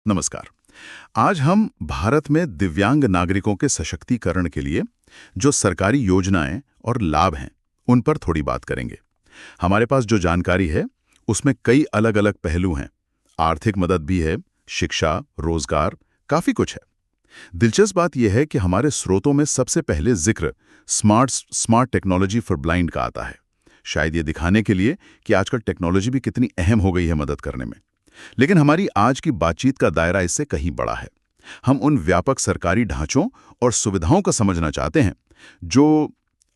नमस्कार। आज हम भारत में दिव्यांग नागरिकों के सशक्तिकरण के लिए जो सरकारी योजनाएं और लाभ हैं, उन पर थोड़ी बात करेंगे। हमारे पास जो जानकारी है, उसमें कई अलग-अलग पहलू हैं। आर्थिक मदद भी है, शिक्षा, रोजगार, काफी कुछ है। दिलचस्प बात यह है कि हमारे स्रोतों में सबसे पहले जिक्र स्मार्ट टेक्नोलॉजी फॉर ब्लाइंड का आता है। शायद ये दिखाने के लिए कि आजकल टेक्नोलॉजी भी कितनी अहम हो गई है मदद करने में। लेकिन हमारी आज की बातचीत का दायरा इससे कहीं बड़ा है। हम उन व्यापक सरकारी ढांचों और सुविधाओं का समझना चाहते हैं जो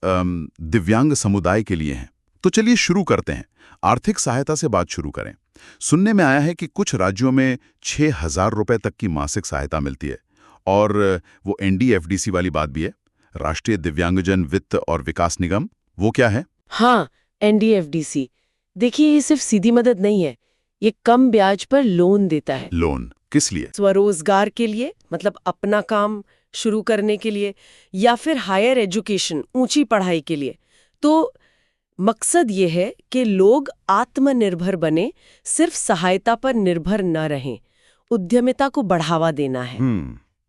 दिव्यांग समुदाय के लिए हैं। तो चलिए शुरू करते हैं। आर्थिक सहायता से बात शुरू करें। सुनने में आया है कि कुछ राज्यों में 6,000 रुपए तक की मासिक सहायता मिलती है, और वो NDFDC वाली बात भी है, राष्ट्रीय दिव्यांगजन वित्त और विकास निगम। वो क्या है? हाँ, NDFDC। देखिए, ये सिर्फ सीधी मदद नहीं है, ये कम ब्याज पर लोन देता है। लोन किस लिए? स्वरोजगार के लिए, मतलब अपना काम शुरू करने के लिए, या फिर हायर एजुकेशन, ऊंची पढ़ाई के लिए। तो मकसद ये है कि लोग आत्मनिर्भर बने, सिर्फ सहायता पर निर्भर न रहें। उद्यमिता को बढ़ावा देना है।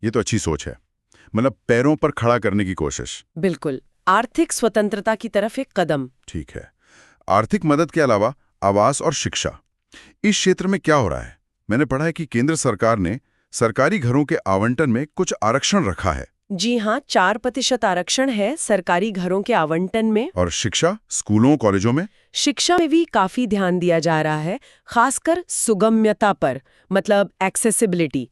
ये तो अच्छी सोच है। मतलब पैरों पर खड़ा करने की कोशिश। बिल्कुल, आर्थिक स्वतंत्रता की तरफ एक कदम। ठीक है। आर्थिक मदद के अलावा आवास और शिक्षा, इस क्षेत्र में क्या हो रहा है? मैंने पढ़ा है कि केंद्र सरकार ने सरकारी घरों के आवंटन में कुछ आरक्षण रखा है। जी हाँ, 4% आरक्षण है सरकारी घरों के आवंटन में। और शिक्षा, स्कूलों कॉलेजों में? शिक्षा में भी काफी ध्यान दिया जा रहा है, खासकर सुगम्यता पर, मतलब एक्सेसिबिलिटी।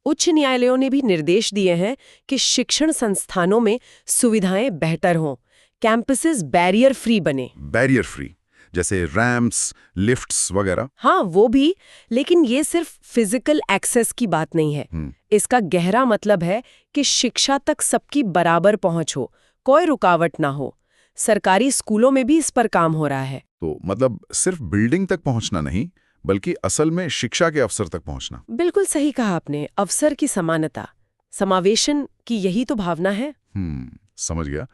उच्च न्यायालयों ने भी निर्देश दिए हैं कि शिक्षण संस्थानों में सुविधाएं बेहतर हों, कैंपसेस बैरियर फ्री बने। बैरियर फ्री, जैसे रैम्प्स, लिफ्ट्स वगैरह? हाँ, वो भी। लेकिन ये सिर्फ फिजिकल एक्सेस की बात नहीं है। इसका गहरा मतलब है कि शिक्षा तक सबकी बराबर पहुंच हो, कोई रुकावट ना हो। सरकारी स्कूलों में भी इस पर काम हो रहा है। तो मतलब सिर्फ बिल्डिंग तक पहुंचना नहीं, बल्कि असल में शिक्षा के अवसर तक पहुंचना। बिल्कुल सही कहा आपने। अवसर की समानता, समावेशन की यही तो भावना है। समझ गया।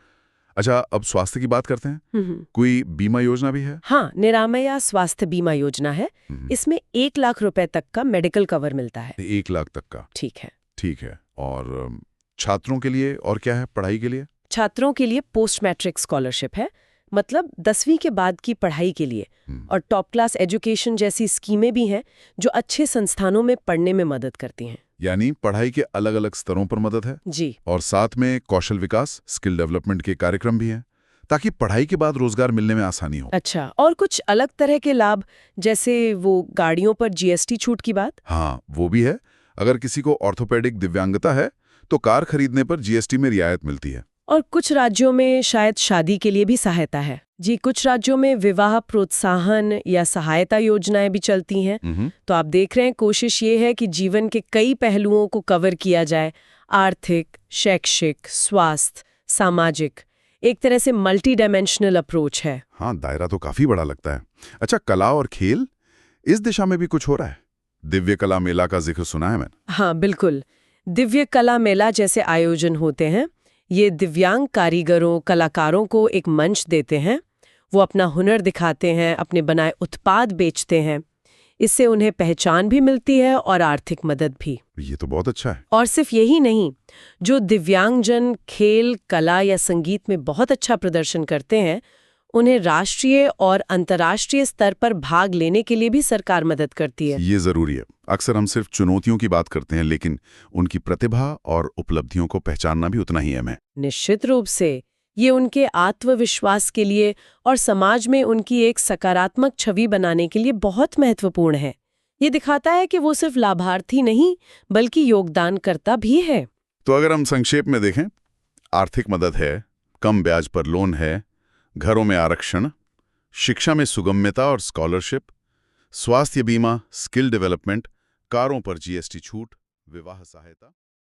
अच्छा, अब स्वास्थ्य की बात करते हैं। कोई बीमा योजना भी है? हाँ, निरामया स्वास्थ्य बीमा योजना है। इसमें 1 लाख रुपए तक का मेडिकल कवर मिलता है। 1 लाख तक का? ठीक है। ठीक है। और छात्रों के लिए और क्या है, पढ़ाई के लिए? छात्रों के लिए पोस्ट मैट्रिक स्कॉलरशिप है, मतलब 10वीं के बाद की पढ़ाई के लिए। और टॉप क्लास एजुकेशन जैसी स्कीमें भी हैं जो अच्छे संस्थानों में पढ़ने में मदद करती हैं। यानी पढ़ाई के अलग अलग स्तरों पर मदद है। जी। और साथ में कौशल विकास, स्किल डेवलपमेंट के कार्यक्रम भी हैं, ताकि पढ़ाई के बाद रोजगार मिलने में आसानी हो। अच्छा, और कुछ अलग तरह के लाभ, जैसे वो गाड़ियों पर GST छूट की बात? हाँ, वो भी है। अगर किसी को ऑर्थोपेडिक दिव्यांगता है तो कार खरीदने पर GST में रियायत मिलती है। और कुछ राज्यों में शायद शादी के लिए भी सहायता है। जी, कुछ राज्यों में विवाह प्रोत्साहन या सहायता योजनाएं भी चलती हैं। तो आप देख रहे हैं, कोशिश ये है कि जीवन के कई पहलुओं को कवर किया जाए। आर्थिक, शैक्षिक, स्वास्थ्य, सामाजिक, एक तरह से मल्टी डायमेंशनल अप्रोच है। हाँ, दायरा तो काफी बड़ा लगता है। अच्छा, कला और खेल, इस दिशा में भी कुछ हो रहा है? दिव्य कला मेला का जिक्र सुना है मैंने। हाँ, बिल्कुल। दिव्य कला मेला जैसे आयोजन होते हैं, ये दिव्यांग कारीगरों, कलाकारों को एक मंच देते हैं। वो अपना हुनर दिखाते हैं, अपने बनाए उत्पाद बेचते हैं। इससे उन्हें पहचान भी मिलती है और आर्थिक मदद भी। ये तो बहुत अच्छा है। और सिर्फ यही नहीं, जो दिव्यांगजन खेल, कला या संगीत में बहुत अच्छा प्रदर्शन करते हैं, उन्हें राष्ट्रीय और अंतर्राष्ट्रीय स्तर पर भाग लेने के लिए भी सरकार मदद करती है। ये जरूरी है। अक्सर हम सिर्फ चुनौतियों की बात करते हैं, लेकिन उनकी प्रतिभा और उपलब्धियों को पहचानना भी उतना ही अहम है। निश्चित रूप से। ये उनके आत्मविश्वास के लिए और समाज में उनकी एक सकारात्मक छवि बनाने के लिए बहुत महत्वपूर्ण है। ये दिखाता है कि वो सिर्फ लाभार्थी नहीं, बल्कि योगदानकर्ता भी है। तो अगर हम संक्षेप में देखें, आर्थिक मदद है, कम ब्याज पर लोन है, घरों में आरक्षण, शिक्षा में सुगम्यता और स्कॉलरशिप, स्वास्थ्य बीमा, स्किल डेवलपमेंट, कारों पर GST छूट, विवाह सहायता।